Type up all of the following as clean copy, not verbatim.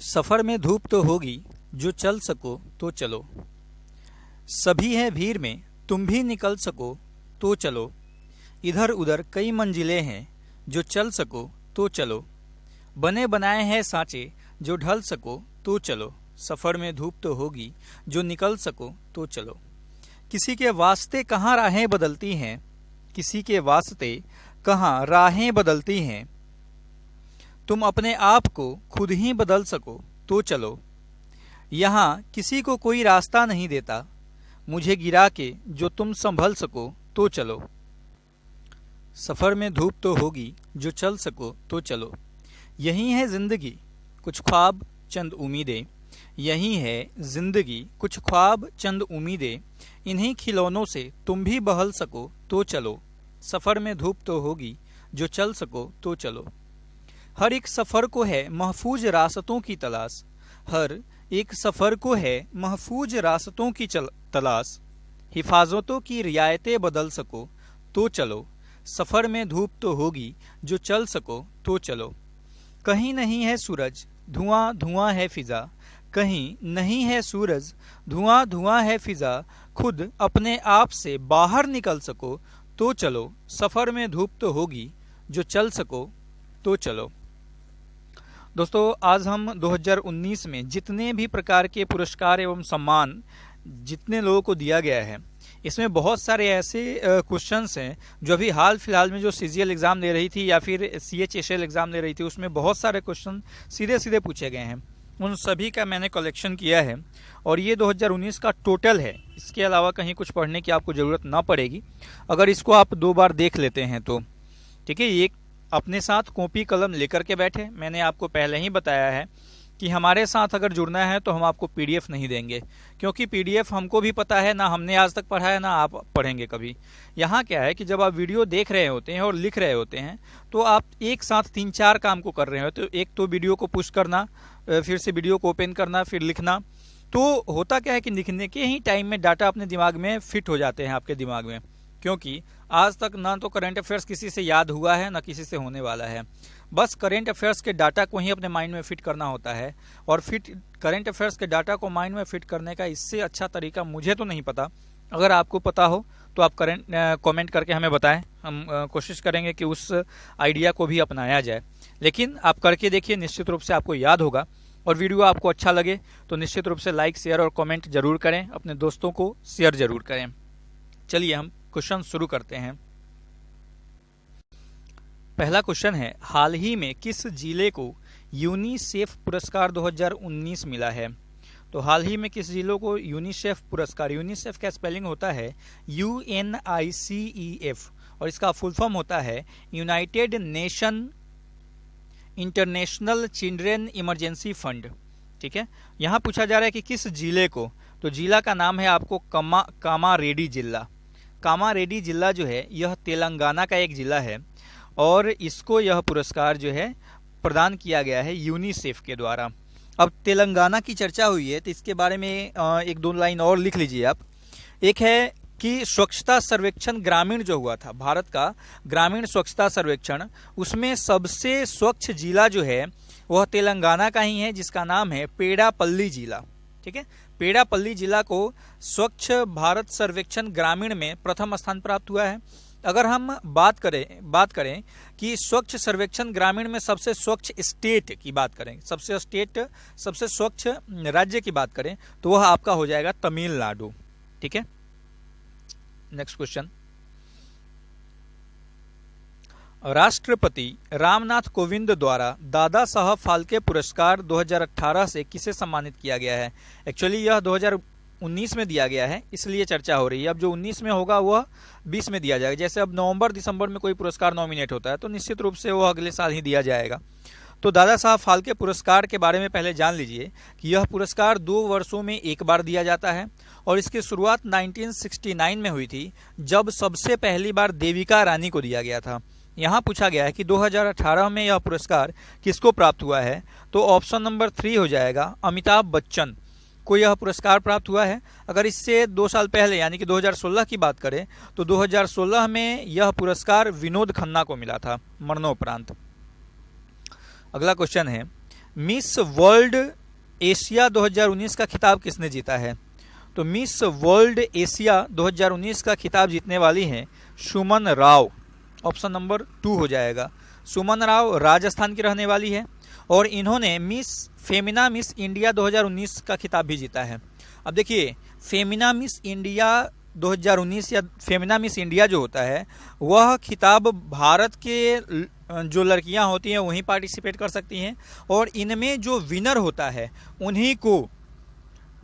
सफर में धूप तो होगी, जो चल सको तो चलो। सभी है भीड़ में, तुम भी निकल सको तो चलो। इधर उधर कई मंजिलें हैं, जो चल सको तो चलो। बने बनाए हैं सांचे, जो ढल सको तो चलो। सफर में धूप तो होगी, जो निकल सको तो चलो। किसी के वास्ते कहाँ राहें बदलती हैं, किसी के वास्ते कहाँ राहें बदलती हैं। तुम अपने आप को खुद ही बदल सको तो चलो। यहाँ किसी को कोई रास्ता नहीं देता, मुझे गिरा के जो तुम संभल सको तो चलो। सफर में धूप तो होगी, जो चल सको तो चलो। यही है जिंदगी, कुछ ख्वाब चंद उम्मीदें। यही है जिंदगी, कुछ ख्वाब चंद उम्मीदें। इन्हीं खिलौनों से तुम भी बहल सको तो चलो। सफर में धूप तो होगी, जो चल सको तो चलो। हर एक सफर को है महफूज रास्तों की तलाश। हर एक सफर को है महफूज रास्तों की तलाश। हिफाजतों की रियायतें बदल सको तो चलो। सफर में धूप तो होगी, जो चल सको तो चलो। कहीं नहीं है सूरज, धुआं धुआं है फिजा। कहीं नहीं है सूरज, धुआं धुआं है फिजा। खुद अपने आप से बाहर निकल सको तो चलो। सफर में धूप तो होगी, जो चल सको तो चलो। दोस्तों, आज हम 2019 में जितने भी प्रकार के पुरस्कार एवं सम्मान जितने लोगों को दिया गया है, इसमें बहुत सारे ऐसे क्वेश्चंस हैं जो अभी हाल फिलहाल में जो सीजीएल एग्ज़ाम दे रही थी या फिर सीएचएसएल एग्ज़ाम दे रही थी, उसमें बहुत सारे क्वेश्चन सीधे सीधे पूछे गए हैं। उन सभी का मैंने कलेक्शन किया है और ये 2019 का टोटल है। इसके अलावा कहीं कुछ पढ़ने की आपको ज़रूरत ना पड़ेगी अगर इसको आप 2 बार देख लेते हैं तो। ठीक है, ये अपने साथ कॉपी कलम लेकर के बैठे। मैंने आपको पहले ही बताया है कि हमारे साथ अगर जुड़ना है तो हम आपको पीडीएफ नहीं देंगे, क्योंकि पीडीएफ हमको भी पता है ना, हमने आज तक पढ़ा है ना आप पढ़ेंगे कभी। यहाँ क्या है कि जब आप वीडियो देख रहे होते हैं और लिख रहे होते हैं तो आप एक साथ 3-4 काम को कर रहे हो। तो एक तो वीडियो को पुश करना, फिर से वीडियो को ओपन करना, फिर लिखना। तो होता क्या है कि लिखने के ही टाइम में डाटा अपने दिमाग में फिट हो जाते हैं आपके दिमाग में, क्योंकि आज तक ना तो करंट अफेयर्स किसी से याद हुआ है ना किसी से होने वाला है। बस करंट अफेयर्स के डाटा को ही अपने माइंड में फिट करना होता है और करंट अफेयर्स के डाटा को माइंड में फिट करने का इससे अच्छा तरीका मुझे तो नहीं पता। अगर आपको पता हो तो आप कमेंट करके हमें बताएं। हम कोशिश करेंगे कि उस आइडिया को भी अपनाया जाए। लेकिन आप करके देखिए, निश्चित रूप से आपको याद होगा। और वीडियो आपको अच्छा लगे तो निश्चित रूप से लाइक, शेयर और कमेंट जरूर करें, अपने दोस्तों को शेयर जरूर करें। चलिए हम क्वेश्चन शुरू करते हैं। पहला क्वेश्चन है, हाल ही में किस जिले को यूनिसेफ पुरस्कार 2019 मिला है? तो हाल ही में किस जिलों को यूनिसेफ पुरस्कार, यूनिसेफ का स्पेलिंग होता है UNICEF और इसका फुल फॉर्म होता है United nation international children emergency fund. ठीक है, यहाँ पूछा जा रहा है कि किस जिले को, तो जिला का नाम है आपको कामारेड्डी जिला। कामारेड्डी जिला जो है यह तेलंगाना का एक जिला है और इसको यह पुरस्कार जो है प्रदान किया गया है यूनिसेफ के द्वारा। अब तेलंगाना की चर्चा हुई है तो इसके बारे में 1-2 लाइन और लिख लीजिए आप। एक है कि स्वच्छता सर्वेक्षण ग्रामीण जो हुआ था, भारत का ग्रामीण स्वच्छता सर्वेक्षण, उसमें सबसे स्वच्छ जिला जो है वह तेलंगाना का ही है, जिसका नाम है पेड़ापल्ली जिला। ठीक है, पेड़ापल्ली जिला को स्वच्छ भारत सर्वेक्षण ग्रामीण में प्रथम स्थान प्राप्त हुआ है। अगर हम बात करें कि स्वच्छ सर्वेक्षण ग्रामीण में सबसे स्वच्छ स्टेट की बात करें, सबसे स्वच्छ राज्य की बात करें तो वह आपका हो जाएगा तमिलनाडु। ठीक है, नेक्स्ट क्वेश्चन, राष्ट्रपति रामनाथ कोविंद द्वारा दादा साहब फाल्के पुरस्कार 2018 से किसे सम्मानित किया गया है? एक्चुअली यह 2019 में दिया गया है, इसलिए चर्चा हो रही है। अब जो 19 में होगा वह 20 में दिया जाएगा। जैसे अब नवंबर दिसंबर में कोई पुरस्कार नॉमिनेट होता है तो निश्चित रूप से वह अगले साल ही दिया जाएगा। तो दादा साहब फाल्के पुरस्कार के बारे में पहले जान लीजिए कि यह पुरस्कार 2 वर्षों में एक बार दिया जाता है और इसकी शुरुआत 1969 में हुई थी, जब सबसे पहली बार देविका रानी को दिया गया था। यहाँ पूछा गया है कि 2018 में यह पुरस्कार किसको प्राप्त हुआ है, तो ऑप्शन नंबर 3 हो जाएगा, अमिताभ बच्चन को यह पुरस्कार प्राप्त हुआ है। अगर इससे 2 साल पहले यानी कि 2016 की बात करें तो 2016 में यह पुरस्कार विनोद खन्ना को मिला था मरणोपरांत। अगला क्वेश्चन है, मिस वर्ल्ड एशिया 2019 का खिताब किसने जीता है? तो मिस वर्ल्ड एशिया 2019 का खिताब जीतने वाली हैं सुमन राव। ऑप्शन नंबर 2 हो जाएगा। सुमन राव राजस्थान की रहने वाली है और इन्होंने मिस इंडिया 2019 का खिताब भी जीता है। अब देखिए, फेमिना मिस इंडिया 2019 या फेमिना मिस इंडिया जो होता है वह खिताब भारत के जो लड़कियां होती हैं वहीं पार्टिसिपेट कर सकती हैं और इनमें जो विनर होता है उन्हीं को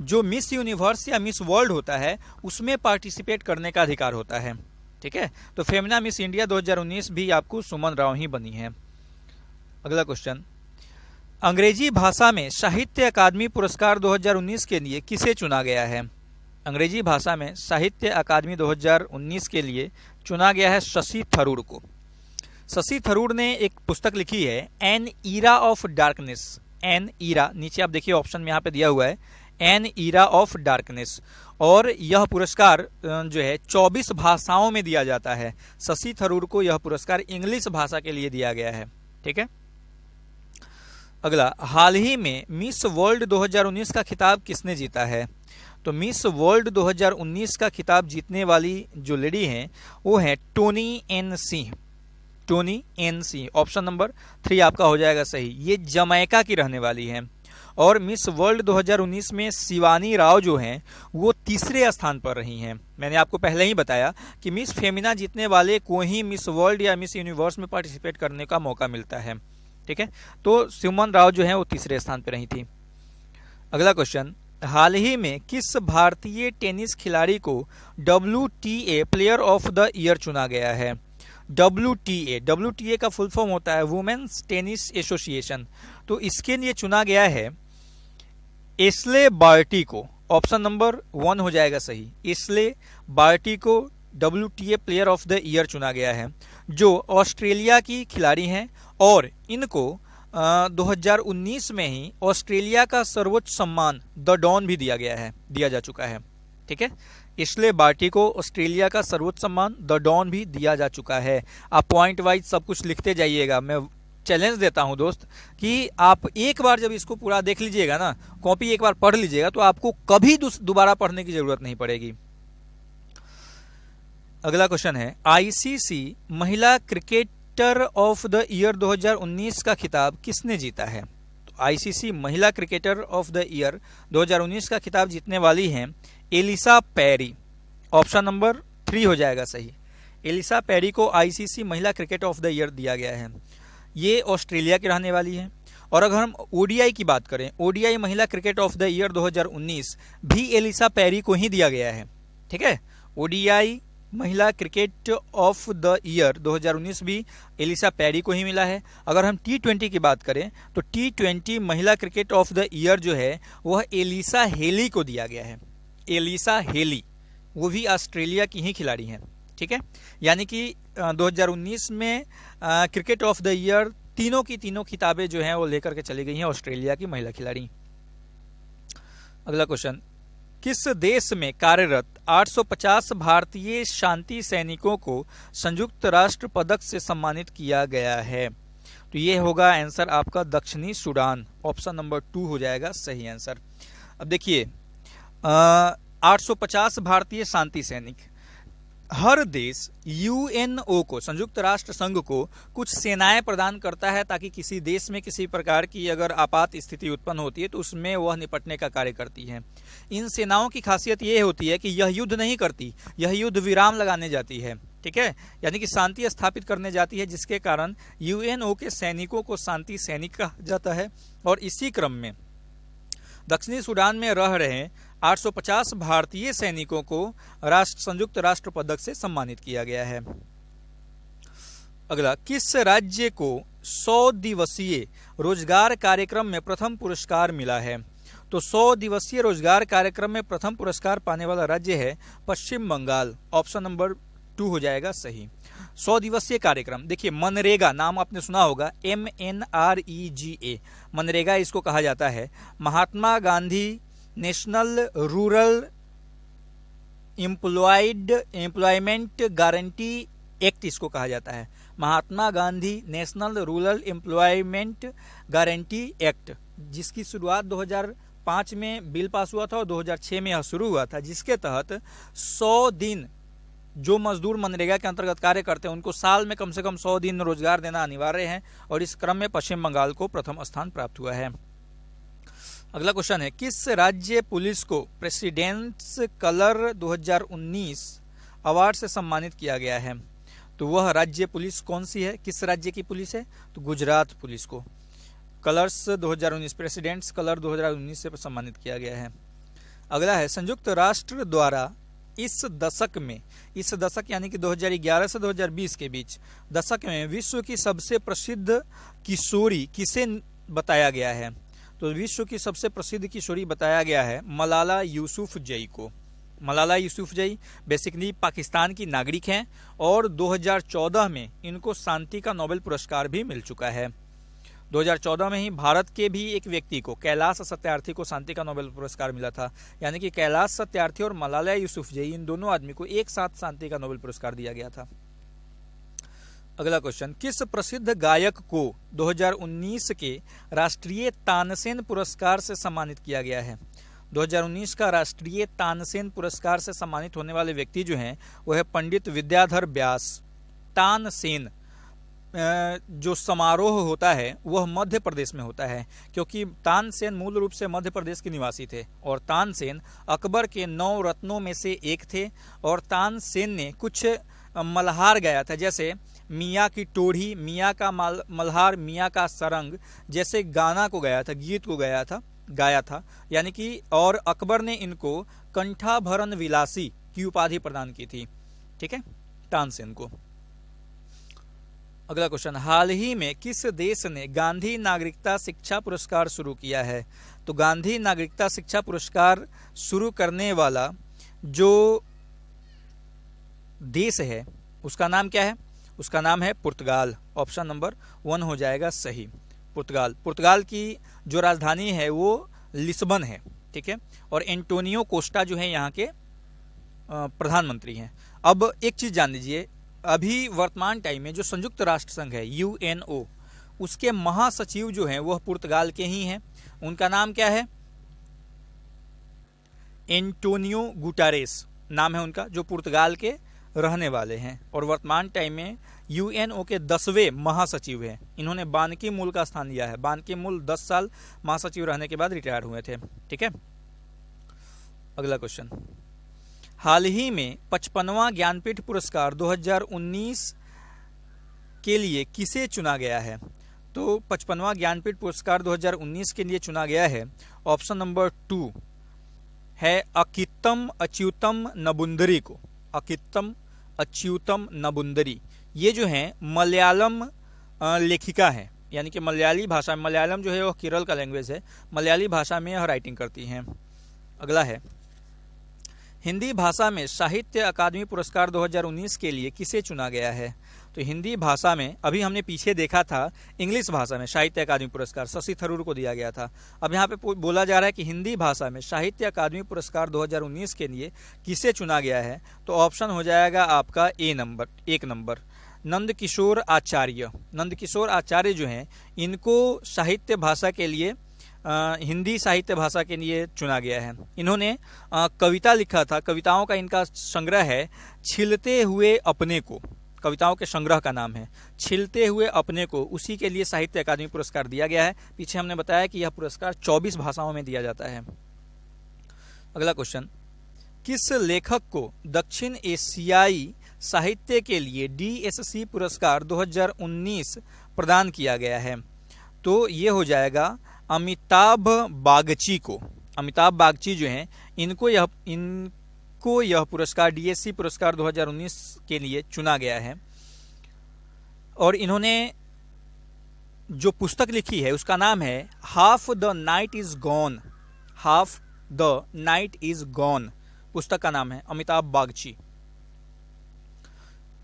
जो मिस यूनिवर्स या मिस वर्ल्ड होता है उसमें पार्टिसिपेट करने का अधिकार होता है। ठीक है, तो फेमिना मिस इंडिया 2019 भी आपको सुमन राव ही बनी है। अगला क्वेश्चन, अंग्रेजी भाषा में साहित्य अकादमी पुरस्कार 2019 के लिए किसे चुना गया है? अंग्रेजी भाषा में साहित्य अकादमी 2019 के लिए चुना गया है शशि थरूर को। शशि थरूर ने एक पुस्तक लिखी है an era of darkness. An era, नीचे आप देखिए ऑप्शन में यहाँ पे दिया हुआ है एन ईरा ऑफ डार्कनेस, और यह पुरस्कार जो है 24 भाषाओं में दिया जाता है। शशि थरूर को यह पुरस्कार इंग्लिश भाषा के लिए दिया गया है। ठीक है, अगला, हाल ही में मिस वर्ल्ड 2019 का खिताब किसने जीता है? तो मिस वर्ल्ड 2019 का खिताब जीतने वाली जो लेडी हैं वो है Tony N Singh. Tony N Singh, option number 3 आपका हो जाएगा सही। ये जमैका की रहने वाली हैं और मिस वर्ल्ड 2019 में शिवानी राव जो हैं वो तीसरे स्थान पर रही हैं। मैंने आपको पहले ही बताया कि मिस फेमिना जीतने वाले को ही मिस वर्ल्ड या मिस यूनिवर्स में पार्टिसिपेट करने का मौका मिलता है। ठीक है, तो सुमन राव जो है वो तीसरे स्थान पर रही थी। अगला क्वेश्चन, हाल ही में किस भारतीय टेनिस खिलाड़ी को WTA player of the year चुना गया है? WTA का फुल फॉर्म होता है वुमेन्स टेनिस एसोसिएशन। तो इसके लिए चुना गया है एस्ले बार्टी को। ऑप्शन नंबर 1 हो जाएगा सही। एस्ले बार्टी को WTA player of the year चुना गया है, जो ऑस्ट्रेलिया की खिलाड़ी हैं और इनको 2019 में ही ऑस्ट्रेलिया का सर्वोच्च सम्मान द डॉन भी दिया जा चुका है। ठीक है, एस्ले बार्टी को ऑस्ट्रेलिया का सर्वोच्च सम्मान द डॉन भी दिया जा चुका है। आप पॉइंट वाइज सब कुछ लिखते जाइएगा। मैं चैलेंज देता हूं दोस्त कि आप एक बार जब इसको पूरा देख लीजिएगा ना, कॉपी एक बार पढ़ लीजिएगा, तो आपको कभी दोबारा पढ़ने की जरूरत नहीं पड़ेगी। अगला क्वेश्चन है, ICC महिला क्रिकेटर ऑफ द ईयर 2019 का खिताब किसने जीता है? तो ICC महिला क्रिकेटर ऑफ द ईयर 2019 का खिताब जीतने वाली हैं एलिसा पेरी। ऑप्शन नंबर 3 हो जाएगा सही। एलिसा पेरी को ICC महिला क्रिकेट ऑफ द ईयर दिया गया है। ये ऑस्ट्रेलिया की रहने वाली है। और अगर हम ODI की बात करें, ODI महिला क्रिकेट ऑफ द ईयर 2019 भी एलिसा पेरी को ही दिया गया है। ठीक है, ODI महिला क्रिकेट ऑफ द ईयर 2019 भी एलिसा पेरी को ही मिला है। अगर हम T20 की बात करें तो T20 महिला क्रिकेट ऑफ द ईयर जो है वह एलिसा हेली को दिया गया है। एलिसा हेली, वो भी ऑस्ट्रेलिया की ही खिलाड़ी हैं। ठीक है, यानी कि 2019 में क्रिकेट ऑफ द ईयर तीनों की तीनों किताबें जो हैं वो लेकर के चली गई हैं ऑस्ट्रेलिया की महिला खिलाड़ी। अगला क्वेश्चन, किस देश में कार्यरत 850 भारतीय शांति सैनिकों को संयुक्त राष्ट्र पदक से सम्मानित किया गया है? तो ये होगा आंसर आपका दक्षिणी सूडान। ऑप्शन नंबर 2 हो जाएगा सही आंसर। अब देखिए, 850 भारतीय शांति सैनिक, हर देश UNO को, संयुक्त राष्ट्र संघ को कुछ सेनाएं प्रदान करता है ताकि किसी देश में किसी प्रकार की अगर आपात स्थिति उत्पन्न होती है तो उसमें वह निपटने का कार्य करती है। इन सेनाओं की खासियत यह होती है कि यह युद्ध नहीं करती, यह युद्ध विराम लगाने जाती है। ठीक है, यानी कि शांति स्थापित करने जाती है, जिसके कारण UNO के सैनिकों को शांति सैनिक कहा जाता है। और इसी क्रम में दक्षिणी सूडान में रह रहे 850 भारतीय सैनिकों को संयुक्त राष्ट्र पदक से सम्मानित किया गया है। अगला, किस राज्य को 100 दिवसीय रोजगार कार्यक्रम में प्रथम पुरस्कार मिला है? तो 100 दिवसीय रोजगार कार्यक्रम में प्रथम पुरस्कार पाने वाला राज्य है पश्चिम बंगाल। ऑप्शन नंबर 2 हो जाएगा सही। 100 दिवसीय कार्यक्रम, देखिए मनरेगा नाम आपने सुना होगा, MNREGA, मनरेगा इसको कहा जाता है। Mahatma Gandhi national rural employment guarantee act इसको कहा जाता है। Mahatma Gandhi national rural employment guarantee act, जिसकी शुरुआत 2005 में बिल पास हुआ था और 2006 में यह शुरू हुआ था, जिसके तहत 100 दिन जो मजदूर मनरेगा के अंतर्गत कार्य करते हैं उनको साल में कम से कम 100 दिन रोजगार देना अनिवार्य है, और इस क्रम में पश्चिम बंगाल को प्रथम स्थान प्राप्त हुआ है। अगला क्वेश्चन है, किस राज्य पुलिस को प्रेसिडेंट्स कलर 2019 अवार्ड से सम्मानित किया गया है? तो वह राज्य पुलिस कौन सी है, किस राज्य की पुलिस है? तो गुजरात पुलिस को कलर्स 2019 प्रेसिडेंट्स कलर 2019 से सम्मानित किया गया है। अगला है, संयुक्त राष्ट्र द्वारा इस दशक यानी कि 2011 से 2020 के बीच दशक में विश्व की सबसे प्रसिद्ध किशोरी किसे बताया गया है? तो विश्व की सबसे प्रसिद्ध किशोरी बताया गया है मलाला यूसुफजई को। मलाला यूसुफजई बेसिकली पाकिस्तान की नागरिक हैं और 2014 में इनको शांति का नोबेल पुरस्कार भी मिल चुका है। 2014 में ही भारत के भी एक व्यक्ति को, कैलाश सत्यार्थी को शांति का नोबेल पुरस्कार मिला था। यानी कि कैलाश सत्यार्थी और मलाला यूसुफजई, इन दोनों आदमी को एक साथ शांति का नोबेल पुरस्कार दिया गया था। अगला क्वेश्चन, किस प्रसिद्ध गायक को 2019 के राष्ट्रीय तानसेन पुरस्कार से सम्मानित किया गया है? 2019 का राष्ट्रीय तानसेन पुरस्कार से सम्मानित होने वाले व्यक्ति जो हैं वो है पंडित विद्याधर व्यास। तानसेन जो समारोह होता है वह मध्य प्रदेश में होता है, क्योंकि तानसेन मूल रूप से मध्य प्रदेश के निवासी थे और तानसेन अकबर के 9 रत्नों में से एक थे। और तानसेन ने कुछ मल्हार गाया था, जैसे मियाँ की टोढ़ी, मियाँ का मल्हार, मियाँ का सरंग जैसे गाना को गाया था, गीत को गाया था यानी कि, और अकबर ने इनको कंठाभरण विलासी की उपाधि प्रदान की थी। ठीक है, तानसेन को। अगला क्वेश्चन, हाल ही में किस देश ने गांधी नागरिकता शिक्षा पुरस्कार शुरू किया है? तो गांधी नागरिकता शिक्षा पुरस्कार शुरू करने वाला जो देश है उसका नाम क्या है? उसका नाम है पुर्तगाल। ऑप्शन नंबर 1 हो जाएगा सही, पुर्तगाल। पुर्तगाल की जो राजधानी है वो लिस्बन है। ठीक है, और एंटोनियो कोस्टा जो है यहाँ के प्रधानमंत्री हैं। अब एक चीज जान लीजिए, अभी वर्तमान टाइम में जो संयुक्त राष्ट्र संघ है UNO, उसके महासचिव जो हैं वह पुर्तगाल के ही हैं। उनका नाम क्या है? एंटोनियो गुटारेस नाम है उनका, जो पुर्तगाल के रहने वाले हैं और वर्तमान टाइम में UNO के 10वें महासचिव हैं। इन्होंने बान की मूल का स्थान लिया है। बान की मूल 10 साल महासचिव रहने के बाद रिटायर हुए थे। ठीक है, अगला क्वेश्चन, हाल ही में 55वां ज्ञानपीठ पुरस्कार 2019 के लिए किसे चुना गया है? तो 55वां ज्ञानपीठ पुरस्कार 2019 के लिए चुना गया है, ऑप्शन नंबर 2 है अकित्तम अच्युतम नबुंदरी को। अकित्तम अच्युतम नबुंदरी, ये जो है मलयालम लेखिका है, यानी कि मलयाली भाषा, मलयालम जो है वह केरल का लैंग्वेज है, मलयाली भाषा में यह राइटिंग करती हैं। अगला है, हिंदी भाषा में साहित्य अकादमी पुरस्कार 2019 के लिए किसे चुना गया है? तो हिंदी भाषा में, अभी हमने पीछे देखा था इंग्लिश भाषा में साहित्य अकादमी पुरस्कार शशि थरूर को दिया गया था। अब यहाँ पे बोला जा रहा है कि हिंदी भाषा में साहित्य अकादमी पुरस्कार 2019 के लिए किसे चुना गया है? तो ऑप्शन हो जाएगा आपका एक नंबर नंदकिशोर आचार्य। नंदकिशोर आचार्य जो हैं इनको साहित्य भाषा के लिए, हिंदी साहित्य भाषा के लिए चुना गया है। इन्होंने कविता लिखा था, कविताओं का इनका संग्रह है छिलते हुए अपने को, कविताओं के संग्रह का नाम है छिलते हुए अपने को, उसी के लिए साहित्य अकादमी पुरस्कार दिया गया है। पीछे हमने बताया कि यह पुरस्कार 24 भाषाओं में दिया जाता है। अगला क्वेश्चन, किस लेखक को दक्षिण एशियाई साहित्य के लिए DSC पुरस्कार 2019 प्रदान किया गया है? तो ये हो जाएगा अमिताभ बागची को। अमिताभ बागची जो हैं इनको यह पुरस्कार DSC पुरस्कार 2019 के लिए चुना गया है। और इन्होंने जो पुस्तक लिखी है उसका नाम है half the night is gone. Half the night is gone पुस्तक का नाम है, अमिताभ बागची।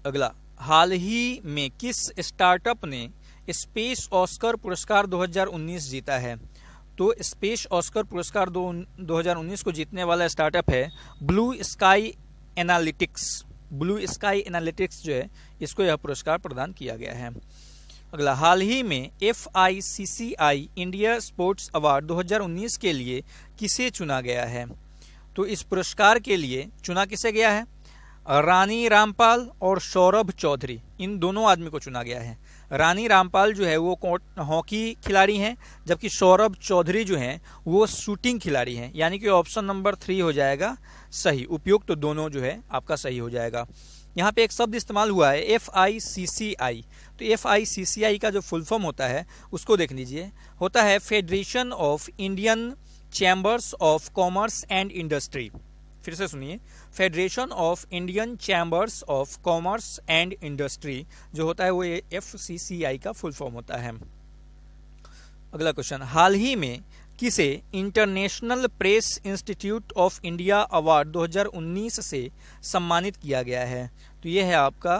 अगला, हाल ही में किस स्टार्टअप ने स्पेस ऑस्कर पुरस्कार 2019 जीता है? तो स्पेस ऑस्कर पुरस्कार 2019 को जीतने वाला स्टार्टअप है blue sky analytics. Blue sky analytics जो है इसको यह पुरस्कार प्रदान किया गया है। अगला, हाल ही में FICCI इंडिया स्पोर्ट्स अवार्ड 2019 के लिए किसे चुना गया है? तो इस पुरस्कार के लिए चुना किसे गया है? रानी रामपाल और सौरभ चौधरी, इन दोनों आदमी को चुना गया है। रानी रामपाल जो है वो हॉकी खिलाड़ी हैं, जबकि सौरभ चौधरी जो हैं वो शूटिंग खिलाड़ी हैं। यानी कि ऑप्शन नंबर 3 हो जाएगा सही, उपयुक्त तो दोनों जो है आपका सही हो जाएगा। यहाँ पे एक शब्द इस्तेमाल हुआ है FICCI, तो FICCI का जो फुल फॉर्म होता है उसको देख लीजिए, होता है federation of Indian chambers of commerce and industry. फिर से सुनिए, federation of Indian chambers of commerce and industry जो होता है वो FCCI का फुल फॉर्म होता है। अगला क्वेश्चन, हाल ही में किसे international press institute of India award 2019 से सम्मानित किया गया है? तो ये है आपका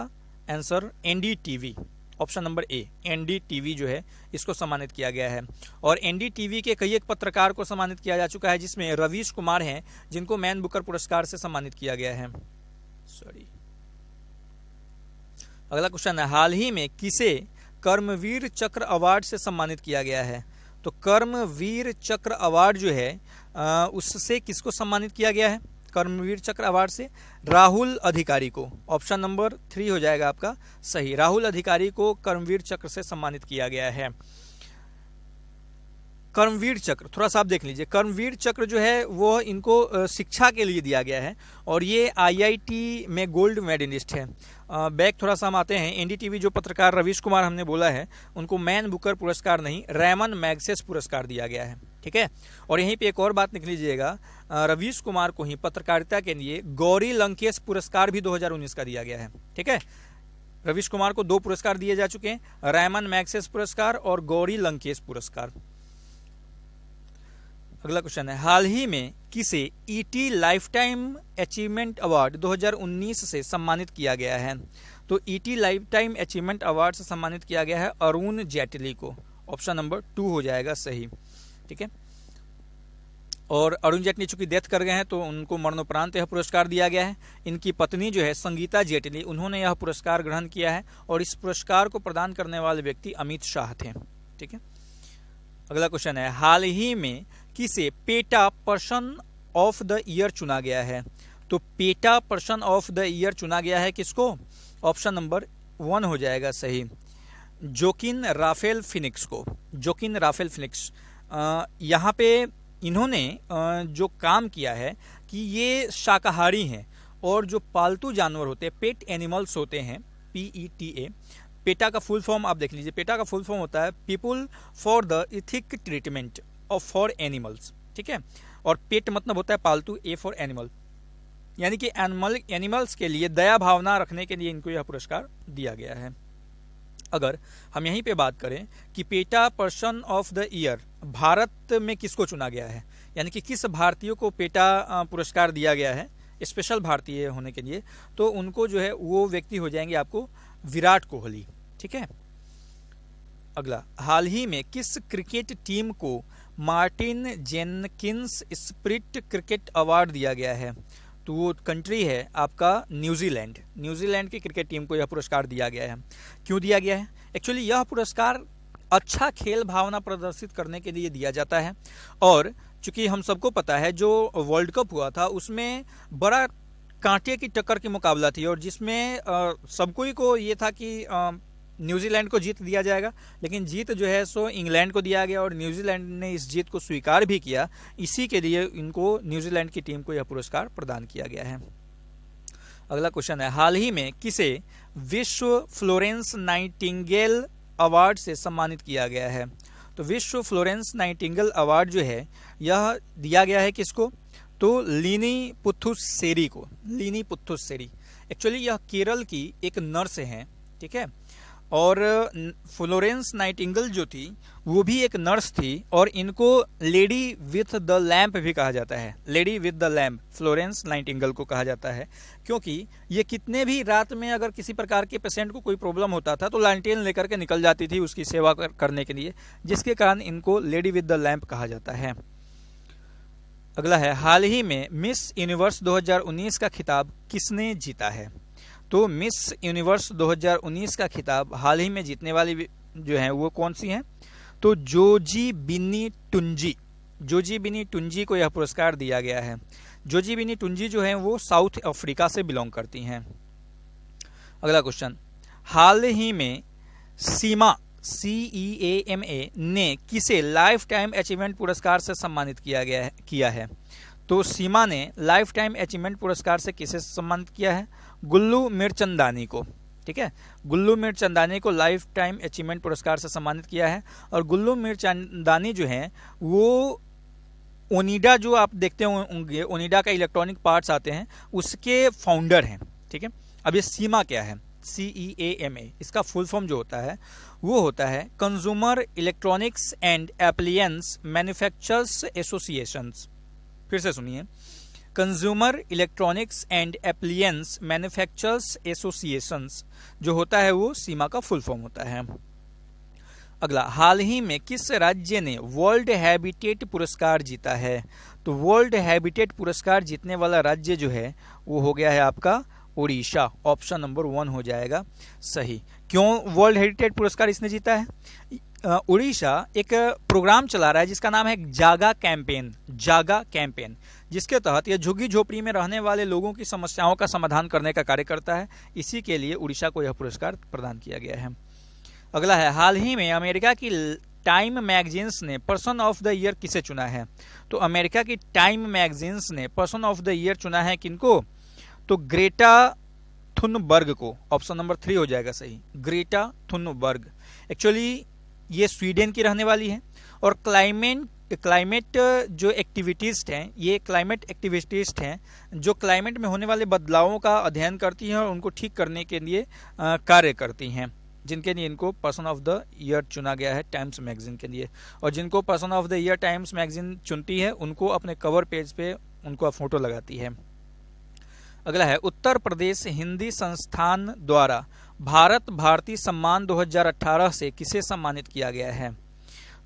answer NDTV, option number A, NDTV जो है इसको सम्मानित किया गया है। और NDTV के कई एक पत्रकार को सम्मानित किया जा चुका है, जिसमें रवीश कुमार हैं जिनको मैन बुकर पुरस्कार से सम्मानित किया गया है। अगला क्वेश्चन है, हाल ही में किसे कर्मवीर चक्र अवार्ड से सम्मानित किया गया है? तो कर्मवीर चक्र अवार्ड जो है उससे किसको सम्मानित किया गया है? कर्मवीर चक्र अवार्ड से राहुल अधिकारी को, ऑप्शन नंबर 3 हो जाएगा आपका सही। राहुल अधिकारी को कर्मवीर चक्र से सम्मानित किया गया है। कर्मवीर चक्र थोड़ा सा आप देख लीजिए, कर्मवीर चक्र जो है वो इनको शिक्षा के लिए दिया गया है और ये IIT में गोल्ड मेडलिस्ट है। बैक थोड़ा सा हम आते हैं, NDTV जो पत्रकार रवीश कुमार हमने बोला है उनको मैन बुकर पुरस्कार नहीं, रैमन मैग्सेस पुरस्कार दिया गया है, ठीक है। और यहीं पे एक और बात लिख लीजिएगा, रवीश कुमार को ही पत्रकारिता के लिए गौरी लंकेश पुरस्कार भी 2019 का दिया गया है, ठीक है। रवीश कुमार को 2 पुरस्कार दिए जा चुके हैं, रैमन मैग्सेस पुरस्कार और गौरी लंकेश पुरस्कार। अगला क्वेश्चन है, हाल ही में किसे ET life time achievement award 2019 से सम्मानित किया गया है? तो ET life time achievement award से सम्मानित किया गया है अरुण जेटली को, ऑप्शन नंबर 2 हो जाएगा सही, ठीक है। और अरुण जेटली चूंकि डेथ कर गए हैं तो उनको मरणोपरांत यह पुरस्कार दिया गया है। इनकी पत्नी जो है संगीता जेटली, उन्होंने यह पुरस्कार ग्रहण किया है और इस पुरस्कार को प्रदान करने वाले व्यक्ति अमित शाह थे, ठीक है। अगला क्वेश्चन है, हाल ही में किसे PETA person of the year चुना गया है? तो PETA person of the year चुना गया है किसको? ऑप्शन नंबर 1 हो जाएगा सही, जोकिन राफेल फिनिक्स को। जोकिन राफेल फिनिक्स यहाँ पे इन्होंने जो काम किया है कि ये शाकाहारी हैं और जो पालतू जानवर होते हैं, पेट एनिमल्स होते हैं, PETA, पेटा का फुल फॉर्म आप देख लीजिए, पेटा का फुल फॉर्म होता है people for the ethic treatment of for animals, ठीक है। और पेट मतलब होता है पालतू, A फॉर एनिमल, यानी कि एनिमल्स के लिए दया भावना रखने के लिए इनको यह पुरस्कार दिया गया है। अगर हम यहीं पे बात करें कि PETA person of the year Bharat में किसको चुना गया है, यानी कि किस भारतीय को पेटा पुरस्कार दिया गया है स्पेशल भारतीय होने के लिए, तो उनको जो है वो व्यक्ति हो जाएंगे आपको विराट कोहली, ठीक है। अगला, हाल ही में किस क्रिकेट टीम को Martin Jenkins spirit cricket award दिया गया है? तो वो कंट्री है आपका न्यूजीलैंड। न्यूजीलैंड की क्रिकेट टीम को यह पुरस्कार दिया गया है। क्यों दिया गया है? एक्चुअली यह पुरस्कार अच्छा खेल भावना प्रदर्शित करने के लिए दिया जाता है और चूंकि हम सबको पता है जो वर्ल्ड कप हुआ था उसमें बड़ा कांटे की टक्कर की मुकाबला थी और जिसमें सबको ही को ये था कि न्यूजीलैंड को जीत दिया जाएगा, लेकिन जीत जो है सो इंग्लैंड को दिया गया और न्यूजीलैंड ने इस जीत को स्वीकार भी किया। इसी के लिए इनको न्यूजीलैंड की टीम को यह पुरस्कार प्रदान किया गया है। अगला क्वेश्चन है, हाल ही में किसे विश्व फ्लोरेंस नाइटिंगेल अवार्ड से सम्मानित किया गया है? तो विश्व फ्लोरेंस नाइटिंगेल अवार्ड जो है यह दिया गया है किसको? तो लीनी पुथुस्सेरी को। लीनी पुथुस्सेरी एक्चुअली यह केरल की एक नर्स हैं, ठीक है। और फ्लोरेंस नाइटिंगेल जो थी वो भी एक नर्स थी और इनको लेडी विथ द लैम्प भी कहा जाता है। Lady with the lamp Florence Nightingale को कहा जाता है क्योंकि ये कितने भी रात में अगर किसी प्रकार के पेशेंट को कोई प्रॉब्लम होता था तो लालटेन लेकर के निकल जाती थी उसकी सेवा करने के लिए, जिसके कारण इनको लेडी विथ द लैम्प कहा जाता है। अगला है, हाल ही में मिस यूनिवर्स 2019 का खिताब किसने जीता है? तो मिस यूनिवर्स 2019 का खिताब हाल ही में जीतने वाली जो है वो कौन सी हैं? तो जोजीबिनी टुंजी को यह पुरस्कार दिया गया है। जोजीबिनी टुंजी जो है वो साउथ अफ्रीका से बिलोंग करती हैं। अगला क्वेश्चन, हाल ही में सीमा CEAMA ने किसे लाइफ टाइम अचीवमेंट पुरस्कार से सम्मानित किया है? तो सीमा ने लाइफ टाइम अचीवमेंट पुरस्कार से किसे सम्मानित किया है? गुल्लू मिरचंदानी को। ठीक है, गुल्लू मिरचंदानी को लाइफ टाइम अचीवमेंट पुरस्कार से सम्मानित किया है। और गुल्लू मिरचंदानी जो है वो ओनिडा, जो आप देखते होंगे ओनिडा का इलेक्ट्रॉनिक पार्ट्स आते हैं, उसके फाउंडर हैं। ठीक है, अब ये सीमा क्या है? CEAMA, इसका फुल फॉर्म जो होता है वो होता है consumer electronics and appliance manufacturers associations. फिर से सुनिए, consumer electronics and appliance manufacturers associations जो होता है वो सीमा का फुल फॉर्म होता है। अगला, हाल ही में किस राज्य ने वर्ल्ड हैबिटेट पुरस्कार जीता है? तो वर्ल्ड हैबिटेट पुरस्कार जीतने वाला राज्य जो है वो हो गया है आपका उड़ीसा। ऑप्शन नंबर 1 हो जाएगा सही। क्यों वर्ल्ड हेरिटेज पुरस्कार इसने जीता है? उड़ीसा एक प्रोग्राम चला रहा है जिसका नाम है जागा कैंपेन, जिसके तहत यह झुग्गी झोपड़ी में रहने वाले लोगों की समस्याओं का समाधान करने का कार्य करता है। इसी के लिए उड़ीसा को यह पुरस्कार प्रदान किया गया है। अगला है, हाल ही में अमेरिका की टाइम मैगजीन्स ने पर्सन ऑफ द ईयर किसे चुना है? तो अमेरिका की टाइम मैगजीन्स ने पर्सन ऑफ द ईयर चुना है किनको? तो ग्रेटा थुनबर्ग को। ऑप्शन नंबर 3 हो जाएगा सही, ग्रेटा थुनबर्ग। एक्चुअली ये स्वीडन की रहने वाली है और क्लाइमेट जो एक्टिविटीस्ट हैं, ये क्लाइमेट एक्टिविस्टिस्ट हैं जो क्लाइमेट में होने वाले बदलावों का अध्ययन करती हैं और उनको ठीक करने के लिए कार्य करती हैं, जिनके लिए इनको पर्सन ऑफ द ईयर चुना गया है टाइम्स मैगजीन के लिए। और जिनको person of the year times magazine चुनती है उनको अपने कवर पेज पे उनको फोटो लगाती है। अगला है, उत्तर प्रदेश हिंदी संस्थान द्वारा भारत भारती सम्मान 2018 से किसे सम्मानित किया गया है?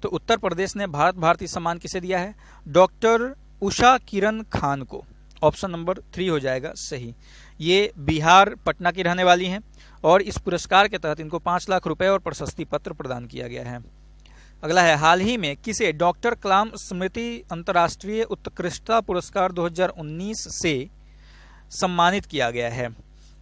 तो उत्तर प्रदेश ने भारत भारती सम्मान किसे दिया है? डॉक्टर उषा किरण खान को। ऑप्शन नंबर 3 हो जाएगा सही। ये बिहार पटना की रहने वाली हैं और इस पुरस्कार के तहत इनको 5 लाख रुपए और प्रशस्ति पत्र प्रदान किया गया है। अगला है, हाल ही में किसे डॉक्टर कलाम स्मृति अंतर्राष्ट्रीय उत्कृष्टता पुरस्कार 2019 से सम्मानित किया गया है?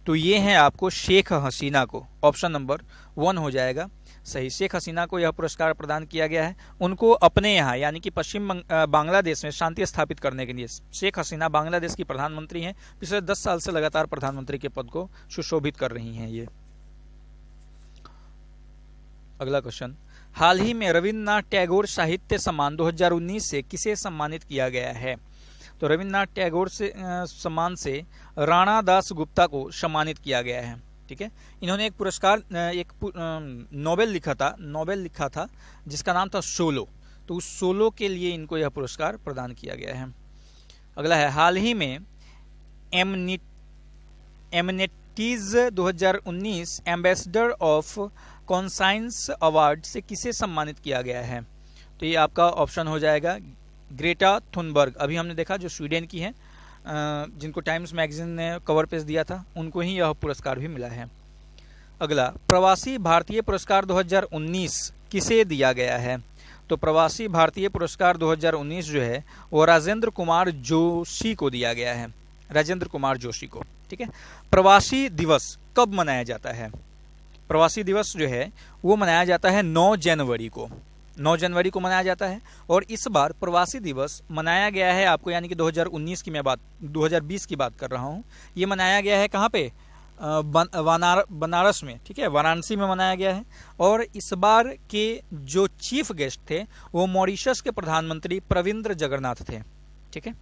तो ये है आपको शेख हसीना को। ऑप्शन नंबर 1 हो जाएगा सही। शेख हसीना को यह पुरस्कार प्रदान किया गया है। उनको अपने यहाँ यानी कि पश्चिम बांग्लादेश में शांति स्थापित करने के लिए। शेख हसीना बांग्लादेश की प्रधानमंत्री हैं, पिछले 10 साल से लगातार प्रधानमंत्री के पद को सुशोभित कर रही हैं ये। अगला क्वेश्चन, हाल ही में रविन्द्रनाथ टैगोर साहित्य सम्मान 2019 से किसे सम्मानित किया गया है? तो रविन्द्रनाथ टैगोर से सम्मान से राणा दास गुप्ता को सम्मानित किया गया है। ठीक है, इन्होंने एक पुरस्कार नोबेल लिखा था जिसका नाम था सोलो। तो उस सोलो के लिए इनको यह पुरस्कार प्रदान किया गया है। अगला है, हाल ही में एमनेटीज 2019 एम्बेसडर ऑफ कॉन्साइंस अवार्ड से किसे सम्मानित किया गया है? तो ये आपका ऑप्शन हो जाएगा ग्रेटा थुनबर्ग। अभी हमने देखा जो स्वीडन की है, जिनको टाइम्स मैगजीन ने कवर पेज दिया था, उनको ही यह पुरस्कार भी मिला है। अगला, प्रवासी भारतीय पुरस्कार 2019 किसे दिया गया है? तो प्रवासी भारतीय पुरस्कार 2019 जो है वो राजेंद्र कुमार जोशी को दिया गया है। राजेंद्र कुमार जोशी को। ठीक है, प्रवासी दिवस कब मनाया जाता है? प्रवासी दिवस जो है वो मनाया जाता है 9 जनवरी को। 9 जनवरी को मनाया जाता है। और इस बार प्रवासी दिवस मनाया गया है आपको, यानी कि 2019 की मैं बात 2020 की बात कर रहा हूँ। ये मनाया गया है कहाँ पे? बनारस में। ठीक है, वाराणसी में मनाया गया है। और इस बार के जो चीफ गेस्ट थे वो मॉरिशस के प्रधानमंत्री प्रविंद्र जगन्नाथ थे। ठीक है,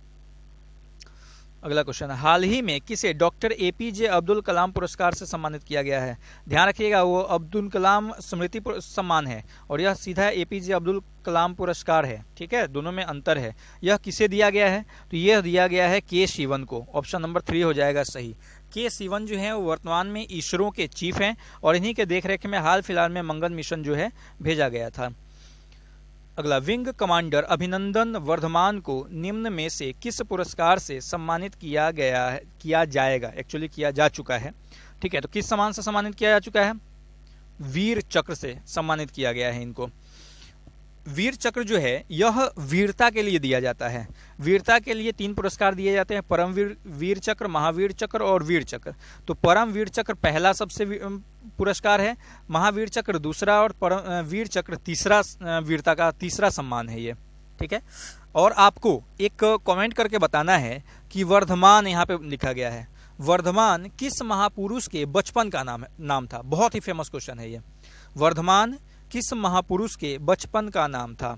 अगला क्वेश्चन, हाल ही में किसे डॉक्टर APJ अब्दुल कलाम पुरस्कार से सम्मानित किया गया है? ध्यान रखिएगा, वो अब्दुल कलाम स्मृति सम्मान है और यह सीधा APJ अब्दुल कलाम पुरस्कार है। ठीक है, दोनों में अंतर है। यह किसे दिया गया है? तो यह दिया गया है K शिवन को। ऑप्शन नंबर 3 हो जाएगा सही। K शिवन जो है वो वर्तमान में इसरो के चीफ हैं और इन्हीं के देखरेख में हाल फिलहाल में मंगल मिशन जो है भेजा गया था। अगला, विंग कमांडर अभिनंदन वर्धमान को निम्न में से किस पुरस्कार से सम्मानित किया जाएगा? एक्चुअली किया जा चुका है। ठीक है, तो किस सम्मान से सम्मानित किया जा चुका है? वीर चक्र से सम्मानित किया गया है इनको। वीर चक्र जो है यह वीरता के लिए दिया जाता है। वीरता के लिए 3 पुरस्कार दिए जाते हैं, परमवीर वीर चक्र, महावीर चक्र और वीर चक्र। तो परम वीर चक्र पहला सबसे पुरस्कार है, महावीर चक्र दूसरा और परम वीर चक्र तीसरा, वीरता का तीसरा सम्मान है ये। ठीक है, और आपको एक कमेंट करके बताना है कि वर्धमान यहाँ पे लिखा गया है, वर्धमान किस महापुरुष के बचपन का नाम था? बहुत ही फेमस क्वेश्चन है ये। वर्धमान किस महापुरुष के बचपन का नाम था?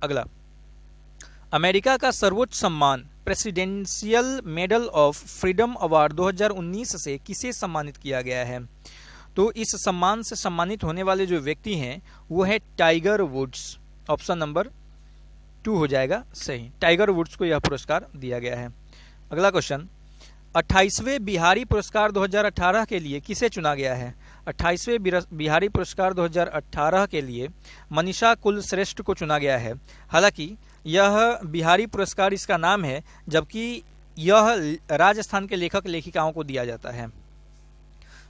अगला, अमेरिका का सर्वोच्च सम्मान presidential medal of freedom award 2019 से किसे सम्मानित किया गया है? तो इस सम्मान से सम्मानित होने वाले जो व्यक्ति हैं वो है टाइगर वुड्स। ऑप्शन नंबर 2 हो जाएगा सही, टाइगर वुड्स को यह पुरस्कार दिया गया है। अगला क्वेश्चन, 28वें बिहारी पुरस्कार 2018 के लिए किसे चुना गया है? 28वें बिहारी पुरस्कार 2018 के लिए मनीषा कुलश्रेष्ठ को चुना गया है। हालांकि यह बिहारी पुरस्कार इसका नाम है, जबकि यह राजस्थान के लेखक लेखिकाओं को दिया जाता है।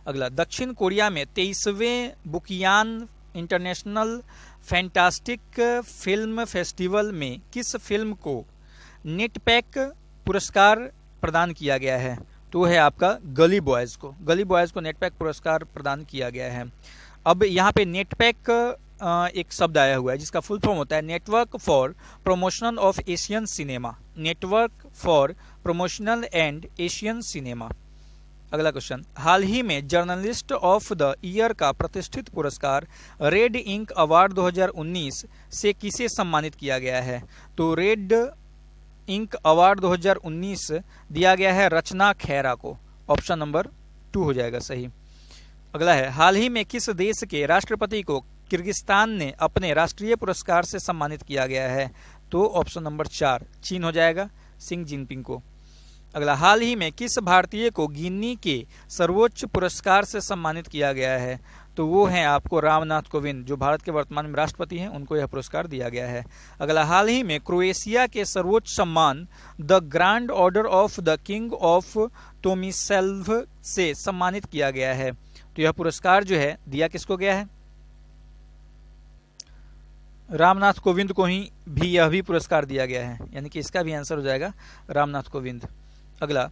अगला, दक्षिण कोरिया में 23वें बुकियान इंटरनेशनल फैंटास्टिक फिल्म फेस्टिवल में किस फिल्म को नेटपैक पुरस्कार प्रदान किया गया है? तो है आपका गली बॉयज को। गली बॉयज को नेटपैक पुरस्कार प्रदान किया गया है। अब यहाँ पे नेटपैक एक शब्द आया हुआ है जिसका फुल फॉर्म होता है network for promotion of Asian cinema. Network for promotional and Asian cinema. अगला क्वेश्चन, हाल ही में जर्नलिस्ट ऑफ द ईयर का प्रतिष्ठित पुरस्कार रेड इंक अवार्ड 2019 से किसे सम्मानित किया गया है? तो रेड इंक अवार्ड 2019 दिया गया है रचना खैरा को। ऑप्शन नंबर 2 हो जाएगा सही। अगला है, हाल ही में किस देश के राष्ट्रपति को किर्गिस्तान ने अपने राष्ट्रीय पुरस्कार से सम्मानित किया गया है? तो ऑप्शन नंबर 4 चीन हो जाएगा, शी जिनपिंग को। अगला, हाल ही में किस भारतीय को गिनी के सर्वोच्च पुरस्कार से सम्मानित किया गया है? तो वो हैं आपको रामनाथ कोविंद, जो भारत के वर्तमान में राष्ट्रपति हैं, उनको यह पुरस्कार दिया गया है। अगला, हाल ही में क्रोएशिया के सर्वोच्च सम्मान the grand order of the king of Tomislav से सम्मानित किया गया है। तो यह पुरस्कार जो है दिया किसको गया है? रामनाथ कोविंद को ही भी यह भी पुरस्कार दिया गया है, यानी कि इसका भी आंसर हो जाएगा रामनाथ कोविंद। अगला,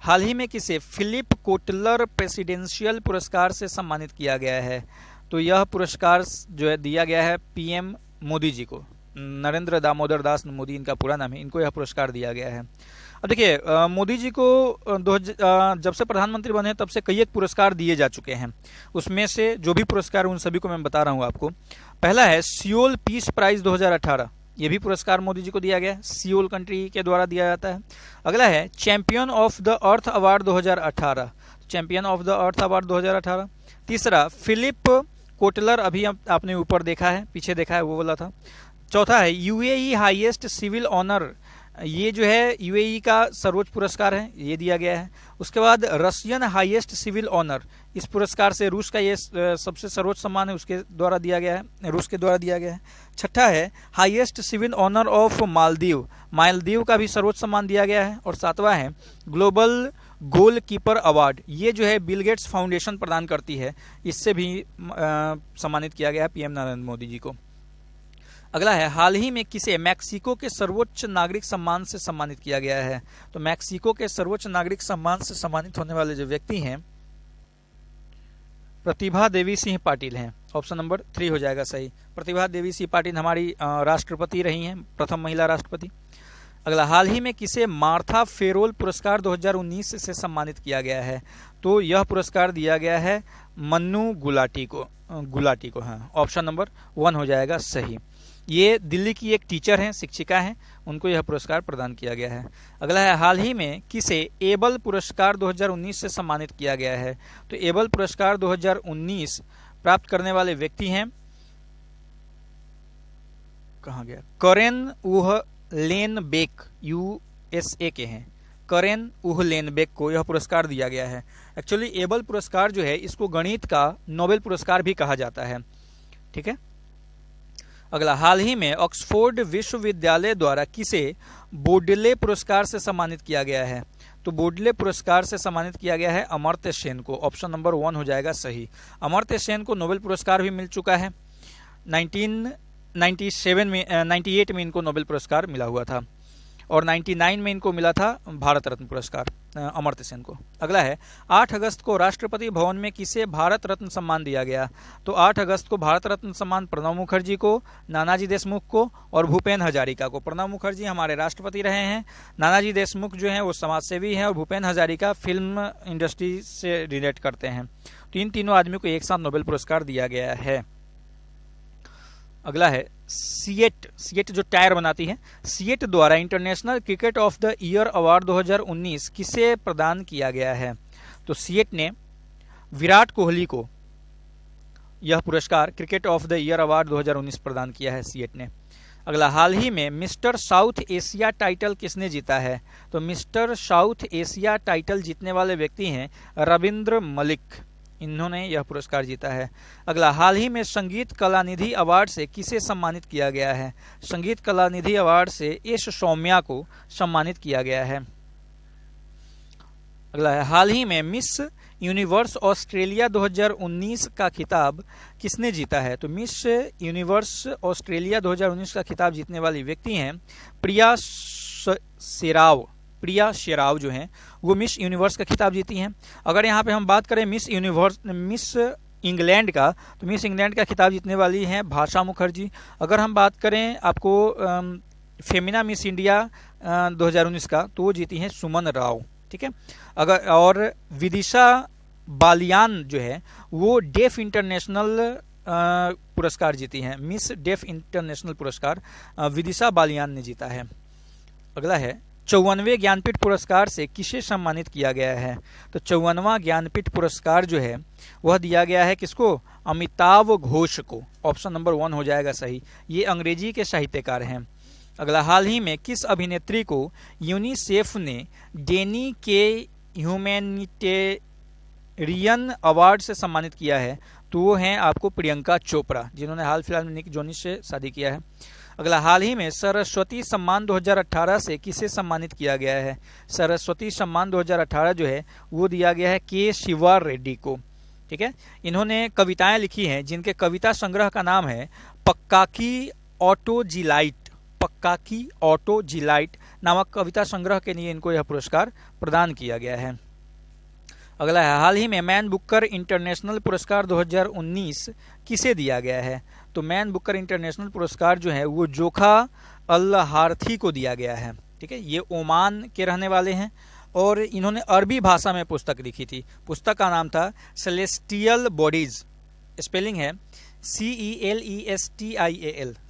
हाल ही में किसे फिलिप कोटलर प्रेसिडेंशियल पुरस्कार से सम्मानित किया गया है? तो यह पुरस्कार जो है दिया गया है पीएम मोदी जी को। नरेंद्र दामोदर दास मोदी इनका पूरा नाम है, इनको यह पुरस्कार दिया गया है। अब देखिए, मोदी जी को जब से प्रधानमंत्री बने तब से कई एक पुरस्कार दिए जा चुके हैं। उसमें से जो भी पुरस्कार उन सभी को मैं बता रहा हूँ आपको। पहला है सियोल पीस प्राइज 2018, ये भी पुरस्कार मोदी जी को दिया गया है, सियोल कंट्री के द्वारा दिया जाता है। अगला है champion of the earth award 2018, champion of the earth award 2018। तीसरा फिलिप कोटलर, अभी आपने ऊपर देखा है, पीछे देखा है, वो वाला था। चौथा है यूएई हाईएस्ट सिविल ऑनर, ये जो है यूएई का सर्वोच्च पुरस्कार है, ये दिया गया है। उसके बाद रशियन हाईएस्ट सिविल ऑनर, इस पुरस्कार से रूस का ये सबसे सर्वोच्च सम्मान है, उसके द्वारा दिया गया है, रूस के द्वारा दिया गया है। छठा है highest civil honour of Maldives, Maldives का भी सर्वोच्च सम्मान दिया गया है। और सातवां है ग्लोबल गोल कीपर अवार्ड, ये जो है बिल गेट्स फाउंडेशन प्रदान करती है, इससे भी सम्मानित किया गया है पीएम नरेंद्र मोदी जी को। अगला है हाल ही में किसे मैक्सिको के सर्वोच्च नागरिक सम्मान से सम्मानित किया गया है? तो मैक्सिको के सर्वोच्च नागरिक सम्मान से सम्मानित होने वाले जो व्यक्ति हैं प्रतिभा देवी सिंह पाटिल हैं। ऑप्शन नंबर 3 हो जाएगा सही। प्रतिभा देवी सिंह पाटिल हमारी राष्ट्रपति रही हैं, प्रथम महिला राष्ट्रपति। अगला, हाल ही में किसे मार्था फेरोल पुरस्कार 2019 से सम्मानित किया गया है? तो यह पुरस्कार दिया गया है मन्नू गुलाटी को। हाँ, ऑप्शन नंबर 1 हो जाएगा सही। ये दिल्ली की एक टीचर हैं, शिक्षिका हैं, उनको यह पुरस्कार प्रदान किया गया है। अगला है हाल ही में किसे एबल पुरस्कार 2019 से सम्मानित किया गया है? तो एबल पुरस्कार 2019 प्राप्त करने वाले व्यक्ति हैं, कहाँ गया, करेन उहलेनबेक, यूएसए के हैं। करेन उहलेनबेक को यह पुरस्कार दिया गया है। एक्चुअली एबल पुरस्कार जो है इसको गणित का नोबेल पुरस्कार भी कहा जाता है। ठीक है। अगला, हाल ही में ऑक्सफोर्ड विश्वविद्यालय द्वारा किसे बोडले पुरस्कार से सम्मानित किया गया है? तो बोडले पुरस्कार से सम्मानित किया गया है अमर्त्य सेन को। ऑप्शन नंबर 1 हो जाएगा सही। अमर्त्य सेन को नोबेल पुरस्कार भी मिल चुका है। 1997 में 98 में इनको नोबेल पुरस्कार मिला हुआ था और 99 में इनको मिला था भारत रत्न पुरस्कार अमर्त्य सेन को। अगला है 8 अगस्त को राष्ट्रपति भवन में किसे भारत रत्न सम्मान दिया गया? तो 8 अगस्त को भारत रत्न सम्मान प्रणब मुखर्जी को, नानाजी देशमुख को और भूपेन हजारिका को। प्रणब मुखर्जी हमारे राष्ट्रपति रहे हैं, नानाजी देशमुख जो हैं वो समाजसेवी हैं और भूपेन हजारिका फिल्म इंडस्ट्री से रिलेट करते हैं। तो इन तीनों आदमियों को एक साथ नोबेल पुरस्कार दिया गया है। अगला है सीएट जो टायर बनाती है, सीएट द्वारा international cricket of the year award 2019 किसे प्रदान किया गया है? तो सीएट ने विराट कोहली को यह पुरस्कार cricket of the year award 2019 प्रदान किया है सीएट ने। अगला, हाल ही में मिस्टर साउथ एशिया टाइटल किसने जीता है? तो मिस्टर साउथ एशिया टाइटल जीतने वाले व्यक्ति हैं रविंद्र मलिक, इन्होंने यह पुरस्कार जीता है। अगला, हाल ही में संगीत कलानिधि अवार्ड से किसे सम्मानित किया गया है? संगीत कलानिधि अवार्ड से एस सौम्या को सम्मानित किया गया है। अगला है, हाल ही में मिस यूनिवर्स ऑस्ट्रेलिया 2019 का खिताब किसने जीता है? तो मिस यूनिवर्स ऑस्ट्रेलिया 2019 का खिताब जीतने वाली व्यक्ति हैं प्रिया शेराव जो हैं वो मिस यूनिवर्स का खिताब जीती हैं। अगर यहाँ पे हम बात करें मिस इंग्लैंड का, तो मिस इंग्लैंड का खिताब जीतने वाली हैं भाषा मुखर्जी। अगर हम बात करें आपको फेमिना मिस इंडिया 2019 का, तो वो जीती हैं सुमन राव, ठीक है। अगर और विदिशा बालियान जो है वो डेफ इंटरनेशनल पुरस्कार जीती हैं, मिस डेफ इंटरनेशनल पुरस्कार विदिशा बालियान ने जीता है। अगला है 54वें ज्ञानपीठ पुरस्कार से किसे सम्मानित किया गया है? तो 54वां ज्ञानपीठ पुरस्कार जो है वह दिया गया है किसको? अमिताभ घोष को। ऑप्शन नंबर 1 हो जाएगा सही। ये अंग्रेजी के साहित्यकार हैं। अगला, हाल ही में किस अभिनेत्री को यूनिसेफ ने डेनी के ह्यूमैनिटेरियन अवार्ड से सम्मानित किया है? तो वो हैं आपको प्रियंका चोपड़ा, जिन्होंने हाल फिलहाल में निक जोनस से शादी किया है। अगला, हाल ही में सरस्वती सम्मान 2018 से किसे सम्मानित किया गया है? सरस्वती सम्मान 2018 जो है वो दिया गया है के शिवा रेड्डी को, ठीक है। इन्होंने कविताएं लिखी हैं जिनके कविता संग्रह का नाम है पक्काकी ऑटोजिलाइट नामक कविता संग्रह के लिए इनको यह पुरस्कार प्रदान किया गया है। अगला है, हाल ही में मैन बुकर इंटरनेशनल पुरस्कार 2019 किसे दिया गया है? तो मैन बुकर इंटरनेशनल पुरस्कार जो है वो जोखा अल हार्थी को दिया गया है, ठीक है। ये ओमान के रहने वाले हैं और इन्होंने अरबी भाषा में पुस्तक लिखी थी। पुस्तक का नाम था सेलेस्टियल बॉडीज, स्पेलिंग है CELESTIAL,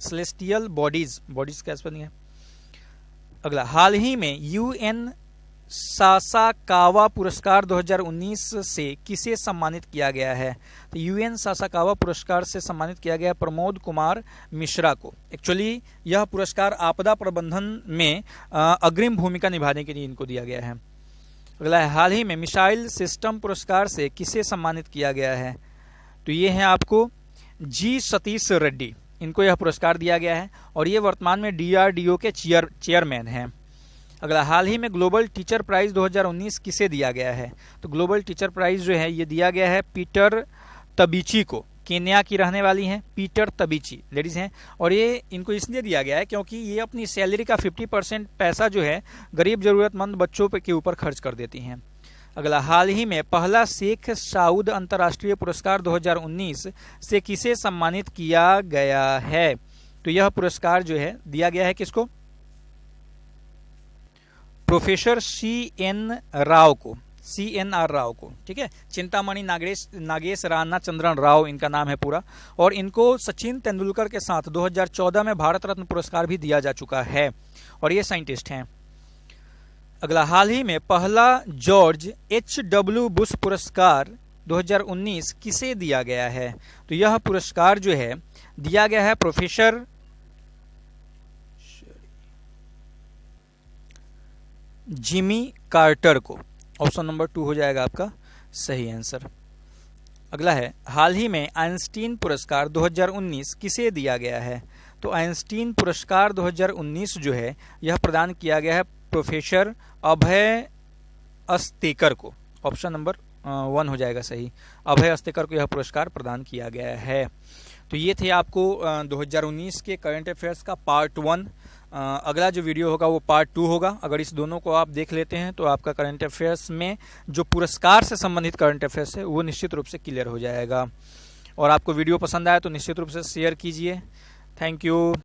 सेलेस्टियल बॉडीज का स्पेलिंग है। अगला, हाल ही में UN सासाकावा पुरस्कार 2019 से किसे सम्मानित किया गया है? तो UN सासाकावा पुरस्कार से सम्मानित किया गया प्रमोद कुमार मिश्रा को। एक्चुअली यह पुरस्कार आपदा प्रबंधन में अग्रिम भूमिका निभाने के लिए इनको दिया गया है। अगला है, हाल ही में मिसाइल सिस्टम पुरस्कार से किसे सम्मानित किया गया है? तो ये है आपको G सतीश रेड्डी, इनको यह पुरस्कार दिया गया है और ये वर्तमान में DRDO के चेयरमैन हैं। अगला, हाल ही में ग्लोबल टीचर प्राइज 2019 किसे दिया गया है? तो ग्लोबल टीचर प्राइज जो है ये दिया गया है पीटर तबीची को। केन्या की रहने वाली हैं पीटर तबीची, लेडीज हैं, और ये इनको इसलिए दिया गया है क्योंकि ये अपनी सैलरी का 50% पैसा जो है गरीब जरूरतमंद बच्चों के ऊपर खर्च कर देती हैं। अगला, हाल ही में पहला शेख साउद अंतर्राष्ट्रीय पुरस्कार 2019 से किसे सम्मानित किया गया है? तो यह पुरस्कार जो है दिया गया है किसको? प्रोफेसर CNR राव को, ठीक है। चिंतामणि नागेश राणा चंद्रन राव इनका नाम है पूरा, और इनको सचिन तेंदुलकर के साथ 2014 में भारत रत्न पुरस्कार भी दिया जा चुका है और ये साइंटिस्ट हैं। अगला, हाल ही में पहला जॉर्ज H.W. बुश पुरस्कार 2019 किसे दिया गया है? तो यह पुरस्कार जो है दिया गया है प्रोफेसर जिमी कार्टर को। ऑप्शन नंबर 2 हो जाएगा आपका सही आंसर। अगला है, हाल ही में आइंस्टीन पुरस्कार 2019 किसे दिया गया है? तो आइंस्टीन पुरस्कार 2019 जो है यह प्रदान किया गया है प्रोफेसर अभय अस्तेकर को, ऑप्शन नंबर 1 हो जाएगा सही, अभय अस्तेकर को यह पुरस्कार प्रदान किया गया है। तो ये थे आपको 2019 के करंट अफेयर्स का पार्ट 1। अगला जो वीडियो होगा वो पार्ट 2 होगा। अगर इस दोनों को आप देख लेते हैं तो आपका करंट अफेयर्स में जो पुरस्कार से संबंधित करंट अफेयर्स है वो निश्चित रूप से क्लियर हो जाएगा। और आपको वीडियो पसंद आया तो निश्चित रूप से शेयर कीजिए। Thank you.